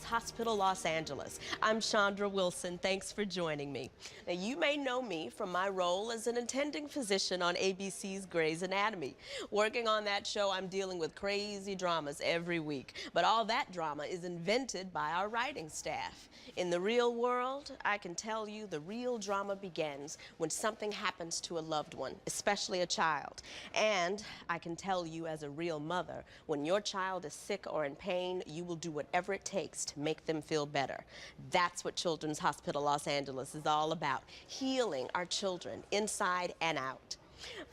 Hospital Los Angeles. I'm Chandra Wilson. Thanks for joining me. Now, you may know me from my role as an attending physician on ABC's Grey's Anatomy. Working on that show, I'm dealing with crazy dramas every week. But all that drama is invented by our writing staff. In the real world, I can tell you the real drama begins when something happens to a loved one, especially a child. And I can tell you as a real mother, when your child is sick or in pain, you will do whatever it takes to make them feel better. That's what Children's Hospital Los Angeles is all about, healing our children inside and out.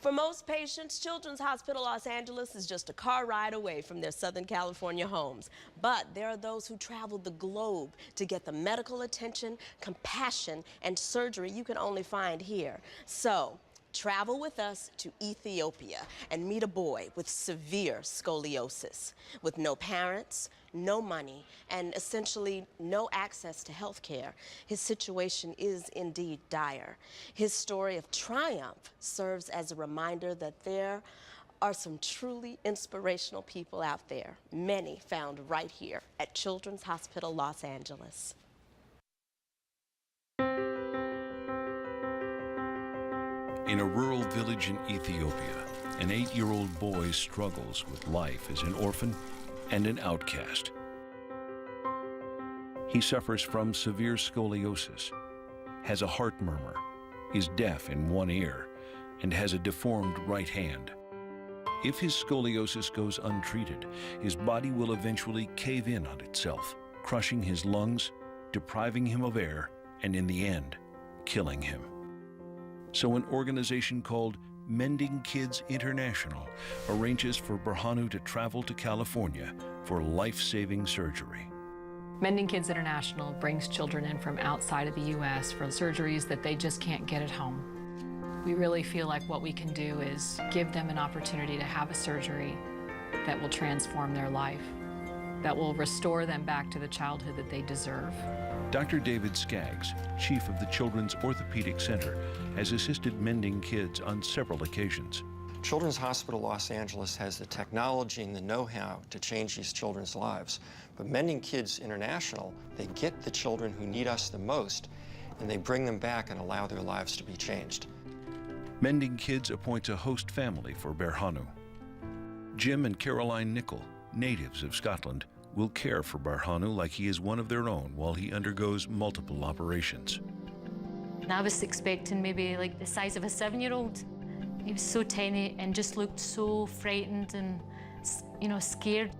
For most patients, Children's Hospital Los Angeles is just a car ride away from their Southern California homes. But there are those who travel the globe to get the medical attention, compassion, and surgery you can only find here. So, travel with us to Ethiopia and meet a boy with severe scoliosis. With no parents, no money, and essentially no access to health care, his situation is indeed dire. His story of triumph serves as a reminder that there are some truly inspirational people out there, many found right here at Children's Hospital Los Angeles. In a rural village in Ethiopia, an 8-year-old boy struggles with life as an orphan and an outcast. He suffers from severe scoliosis, has a heart murmur, is deaf in one ear, and has a deformed right hand. If his scoliosis goes untreated, his body will eventually cave in on itself, crushing his lungs, depriving him of air, and in the end, killing him. So an organization called Mending Kids International arranges for Berhanu to travel to California for life-saving surgery. Mending Kids International brings children in from outside of the U.S. for surgeries that they just can't get at home. We really feel like what we can do is give them an opportunity to have a surgery that will transform their life, that will restore them back to the childhood that they deserve. Dr. David Skaggs, chief of the Children's Orthopedic Center, has assisted Mending Kids on several occasions. Children's Hospital Los Angeles has the technology and the know-how to change these children's lives. But Mending Kids International, they get the children who need us the most, and they bring them back and allow their lives to be changed. Mending Kids appoints a host family for Berhanu. Jim and Caroline Nicol, natives of Scotland, will care for Berhanu like he is one of their own while he undergoes multiple operations. I was expecting maybe like the size of a 7-year-old. He was so tiny and just looked so frightened and, you know, scared.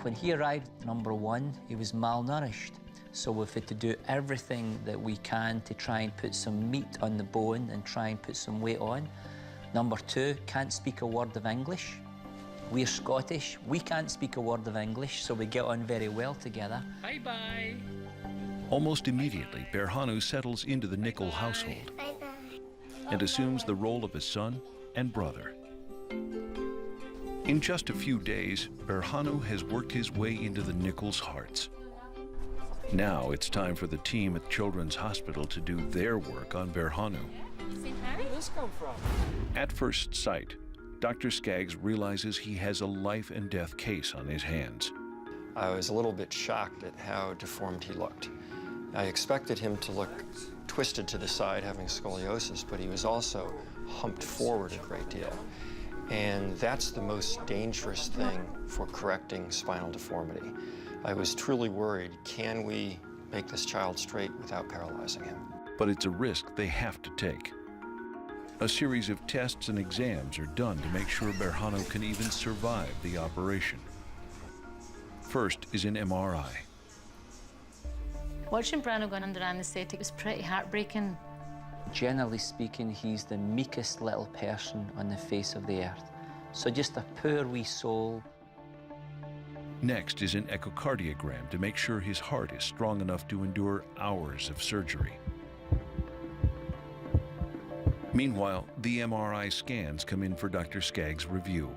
When he arrived, number one, he was malnourished. So we've had to do everything that we can to try and put some meat on the bone and try and put some weight on. Number two, can't speak a word of English. We're Scottish, we can't speak a word of English, so we get on very well together. Bye-bye. Almost immediately, Berhanu settles into the Nicol household and assumes the role of a son and brother. In just a few days, Berhanu has worked his way into the Nicols' hearts. Now it's time for the team at Children's Hospital to do their work on Berhanu. Where did this come from? At first sight, Dr. Skaggs realizes he has a life and death case on his hands. I was a little bit shocked at how deformed he looked. I expected him to look twisted to the side, having scoliosis, but he was also humped forward a great deal. And that's the most dangerous thing for correcting spinal deformity. I was truly worried, can we make this child straight without paralyzing him? But it's a risk they have to take. A series of tests and exams are done to make sure Berhanu can even survive the operation. First is an MRI. Watching Brano going under anaesthetic was pretty heartbreaking. Generally speaking, he's the meekest little person on the face of the earth. So just a poor wee soul. Next is an echocardiogram to make sure his heart is strong enough to endure hours of surgery. Meanwhile, the MRI scans come in for Dr. Skaggs' review.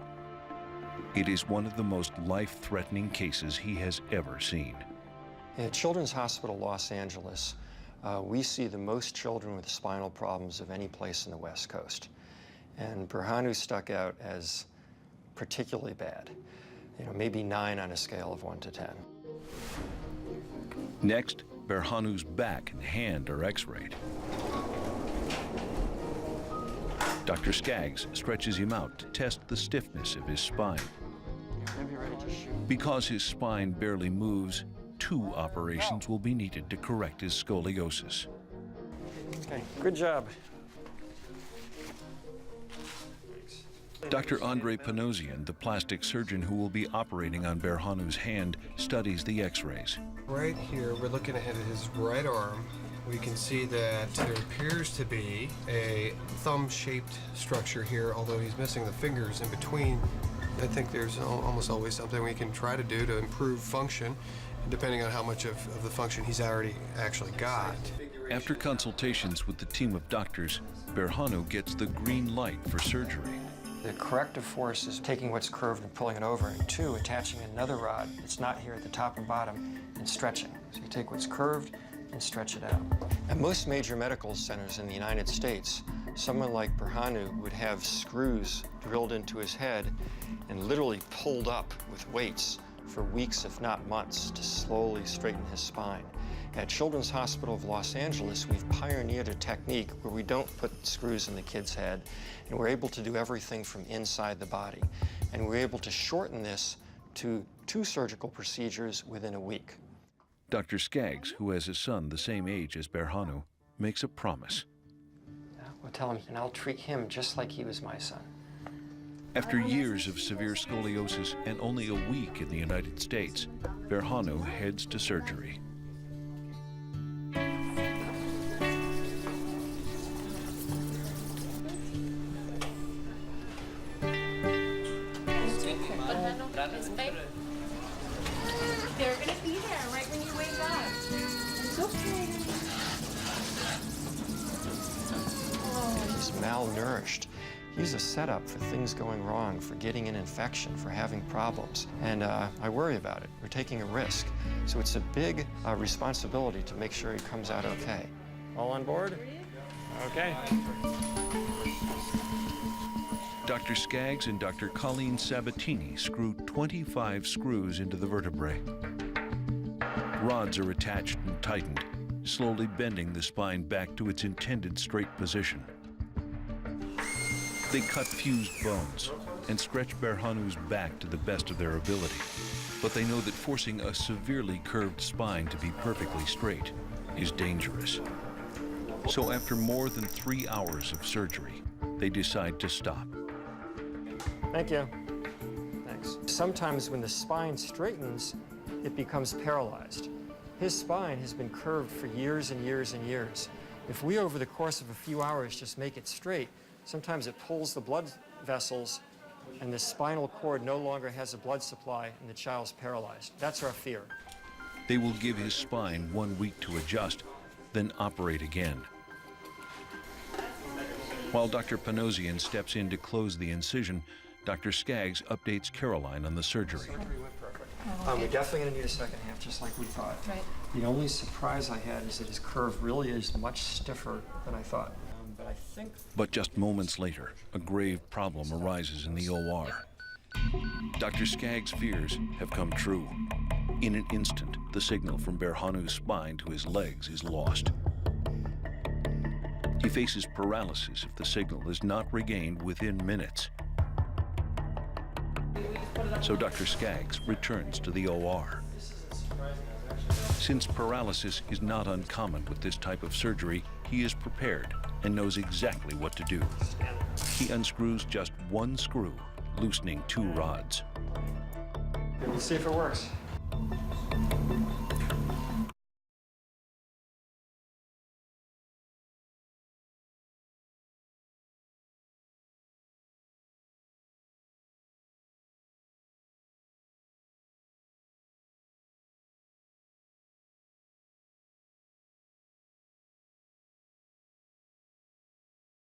It is one of the most life-threatening cases he has ever seen. At Children's Hospital Los Angeles, we see the most children with spinal problems of any place in the West Coast. And Berhanu stuck out as particularly bad. You know, maybe 9 on a scale of 1 to 10. Next, Berhanu's back and hand are x-rayed. Dr. Skaggs stretches him out to test the stiffness of his spine. Because his spine barely moves, 2 operations will be needed to correct his scoliosis. Okay, good job. Dr. Andre Panosian, the plastic surgeon who will be operating on Berhanu's hand, studies the x-rays. Right here, we're looking at his right arm. We can see that there appears to be a thumb-shaped structure here, although he's missing the fingers in between. I think there's almost always something we can try to do to improve function, depending on how much of the function he's already actually got. After consultations with the team of doctors, Berhanu gets the green light for surgery. The corrective force is taking what's curved and pulling it over, and 2, attaching another rod that's not here at the top and bottom and stretching. So you take what's curved and stretch it out. At most major medical centers in the United States, someone like Berhanu would have screws drilled into his head and literally pulled up with weights for weeks, if not months, to slowly straighten his spine. At Children's Hospital of Los Angeles, we've pioneered a technique where we don't put screws in the kid's head, and we're able to do everything from inside the body. And we're able to shorten this to 2 surgical procedures within a week. Dr. Skaggs, who has a son the same age as Berhanu, makes a promise. We'll tell him, and I'll treat him just like he was my son. After years of severe scoliosis and only a week in the United States, Berhanu heads to surgery. They're going to be there right when you wake up. It's okay. He's malnourished. He's a setup for things going wrong, for getting an infection, for having problems. And I worry about it. We're taking a risk. So it's a big responsibility to make sure he comes out okay. All on board? Okay. Dr. Skaggs and Dr. Colleen Sabatini screw 25 screws into the vertebrae. Rods are attached and tightened, slowly bending the spine back to its intended straight position. They cut fused bones and stretch Berhanu's back to the best of their ability. But they know that forcing a severely curved spine to be perfectly straight is dangerous. So after more than 3 hours of surgery, they decide to stop. Thank you. Thanks. Sometimes when the spine straightens, it becomes paralyzed. His spine has been curved for years and years and years. If we, over the course of a few hours, just make it straight, sometimes it pulls the blood vessels and the spinal cord no longer has a blood supply and the child's paralyzed. That's our fear. They will give his spine 1 week to adjust, then operate again. While Dr. Panosian steps in to close the incision, Dr. Skaggs updates Caroline on the surgery. We're definitely going to need a second half, just like we thought. Right. The only surprise I had is that his curve really is much stiffer than I thought. But I think... But just moments later, a grave problem arises in the OR. Dr. Skaggs' fears have come true. In an instant, the signal from Berhanu's spine to his legs is lost. He faces paralysis if the signal is not regained within minutes. So Dr. Skaggs returns to the OR. Since paralysis is not uncommon with this type of surgery, he is prepared and knows exactly what to do. He unscrews just 1 screw, loosening 2 rods. We'll see if it works.